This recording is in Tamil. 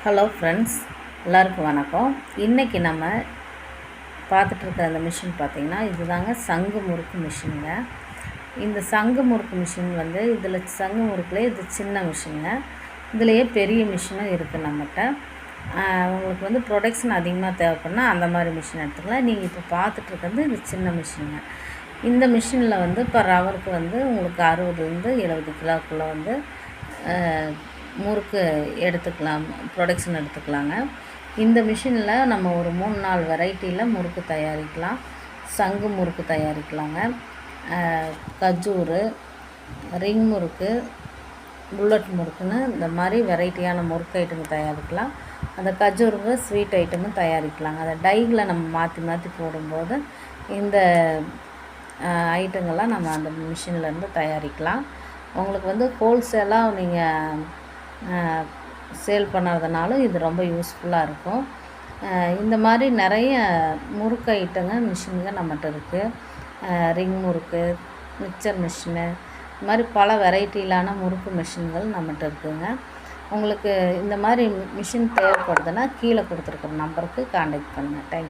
ஹலோ ஃப்ரெண்ட்ஸ், எல்லாருக்கும் வணக்கம். இன்றைக்கி நம்ம பார்த்துட்ருக்க அந்த மிஷின் பார்த்திங்கன்னா, இதுதாங்க சங்கு முறுக்கு மிஷினுங்க. இந்த சங்கு முறுக்கு மிஷின் இதில் சங்கு முறுக்குலேயே இது சின்ன மிஷினுங்க. இதுலேயே பெரிய மிஷினும் இருக்குது நம்மகிட்ட. உங்களுக்கு ப்ரொடக்ஷன் அதிகமாக தேவைப்படுனா அந்த மாதிரி மிஷின் எடுத்துக்கலாம். நீங்கள் இப்போ பார்த்துட்ருக்கிறது இது சின்ன மிஷினுங்க. இந்த மிஷினில் பர் ஹவருக்கு உங்களுக்கு 60 70 கிலோக்குள்ளே முறுக்கு எடுத்துக்கலாம், ப்ரொடக்ஷன் எடுத்துக்கலாங்க. இந்த மிஷினில் நம்ம ஒரு 3-4 வெரைட்டியில் முறுக்கு தயாரிக்கலாம். சங்கு முறுக்கு தயாரிக்கலாங்க, கஜூரு, ரிங் முறுக்கு, புல்லட் முறுக்குன்னு இந்த மாதிரி வெரைட்டியான முறுக்கு ஐட்டங்கள் தயாரிக்கலாம். அந்த கஜூருக்கு ஸ்வீட் ஐட்டமும் தயாரிக்கலாங்க. அதை டைகளை நம்ம மாற்றி மாற்றி போடும்போது இந்த ஐட்டங்கள்லாம் நம்ம அந்த மிஷின்லேருந்து தயாரிக்கலாம். உங்களுக்கு ஹோல்சேலாக நீங்கள் சேல் பண்ணுறதுனாலும் இது ரொம்ப யூஸ்ஃபுல்லாக இருக்கும். இந்த மாதிரி நிறைய முறுக்கு ஐட்டங்க மிஷினுங்க நம்மகிட்ட இருக்குது. ரிங் முறுக்கு, மிக்சர் மிஷினு, இது மாதிரி பல வெரைட்டியிலான முறுக்கு மிஷின்கள் நம்மகிட்ட இருக்குதுங்க. உங்களுக்கு இந்த மாதிரி மிஷின் தேவைப்படுதுன்னா கீழே கொடுத்துருக்குற நம்பருக்கு கான்டாக்ட் பண்ணுங்கள். தேங்க்யூ.